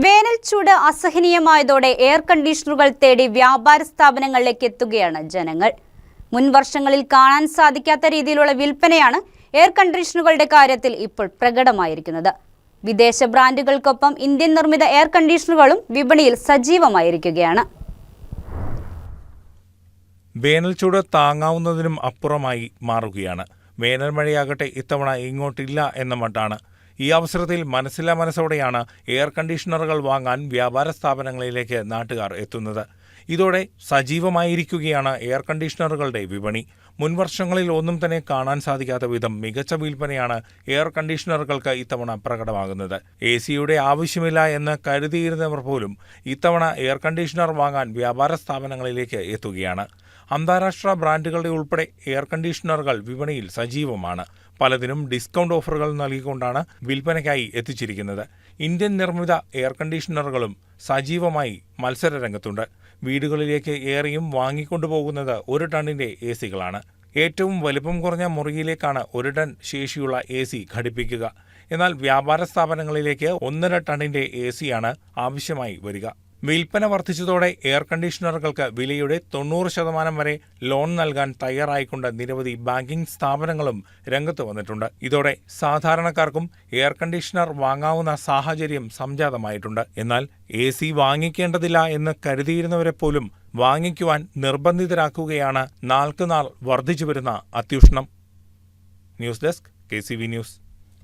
വേനൽ ചൂട് അസഹനീയമായതോടെ എയർ കണ്ടീഷണറുകൾ തേടി വ്യാപാര സ്ഥാപനങ്ങളിലേക്ക് എത്തുകയാണ് ജനങ്ങൾ. മുൻ വർഷങ്ങളിൽ കാണാൻ സാധിക്കാത്ത രീതിയിലുള്ള വിൽപ്പനയാണ് എയർ കണ്ടീഷണറുകളുടെ കാര്യത്തിൽ ഇപ്പോൾ പ്രകടമായിരിക്കുന്നത്. വിദേശ ബ്രാൻഡുകൾക്കൊപ്പം ഇന്ത്യൻ നിർമ്മിത എയർ കണ്ടീഷണറുകളും വിപണിയിൽ സജീവമായിരിക്കുകയാണ്. വേനൽ ചൂട് താങ്ങാവുന്നതിനും അപ്പുറമായി മാറുകയാണ്. വേനൽ മഴയാകട്ടെ ഇത്തവണ ഇങ്ങോട്ടില്ല എന്ന മട്ടാണ്. ഈ അവസരത്തിൽ മനസ്സില്ലാ മനസ്സോടെയാണ് എയർ കണ്ടീഷണറുകൾ വാങ്ങാൻ വ്യാപാര സ്ഥാപനങ്ങളിലേക്ക് നാട്ടുകാർ എത്തുന്നത്. ഇതോടെ സജീവമായിരിക്കുകയാണ് എയർ കണ്ടീഷണറുകളുടെ വിപണി. മുൻവർഷങ്ങളിൽ ഒന്നും തന്നെ കാണാൻ സാധിക്കാത്ത വിധം മികച്ച വിൽപ്പനയാണ് എയർ കണ്ടീഷണറുകൾക്ക് ഇത്തവണ പ്രകടമാകുന്നത്. AC-യുടെ ആവശ്യമില്ല എന്ന് കരുതിയിരുന്നവർ പോലും ഇത്തവണ എയർ കണ്ടീഷണർ വാങ്ങാൻ വ്യാപാര സ്ഥാപനങ്ങളിലേക്ക് എത്തുകയാണ്. അന്താരാഷ്ട്ര ബ്രാൻഡുകളുടെ ഉൾപ്പെടെ എയർ കണ്ടീഷണറുകൾ വിപണിയിൽ സജീവമാണ്. പലതിനും ഡിസ്കൗണ്ട് ഓഫറുകൾ നൽകിക്കൊണ്ടാണ് വിൽപ്പനയ്ക്കായി എത്തിച്ചിരിക്കുന്നത്. ഇന്ത്യൻ നിർമ്മിത എയർ കണ്ടീഷണറുകളും സജീവമായി മത്സരരംഗത്തുണ്ട്. വീടുകളിലേക്ക് ഏറെയും വാങ്ങിക്കൊണ്ടുപോകുന്നത് 1 ടണ്ണിന്റെ AC-കളാണ്. ഏറ്റവും വലിപ്പം കുറഞ്ഞ മുറിയിലേക്കാണ് 1 ടൺ ശേഷിയുള്ള AC ഘടിപ്പിക്കുക. എന്നാൽ വ്യാപാര സ്ഥാപനങ്ങളിലേക്ക് 1.5 ടണ്ണിന്റെ AC-യാണ് ആവശ്യമായി വരിക. വിൽപ്പന വർദ്ധിച്ചതോടെ എയർ കണ്ടീഷണറുകൾക്ക് വിലയുടെ 90% വരെ ലോൺ നൽകാൻ തയ്യാറായിക്കൊണ്ട് നിരവധി ബാങ്കിംഗ് സ്ഥാപനങ്ങളും രംഗത്ത് വന്നിട്ടുണ്ട്. ഇതോടെ സാധാരണക്കാർക്കും എയർ കണ്ടീഷണർ വാങ്ങാവുന്ന സാഹചര്യം സംജാതമായിട്ടുണ്ട്. എന്നാൽ AC വാങ്ങിക്കേണ്ടതില്ല എന്ന് കരുതിയിരുന്നവരെ പോലും വാങ്ങിക്കുവാൻ നിർബന്ധിതരാക്കുകയാണ് നാൾക്കുനാൾ വർദ്ധിച്ചുവരുന്ന അത്യുഷ്ണം. News desk KCV news.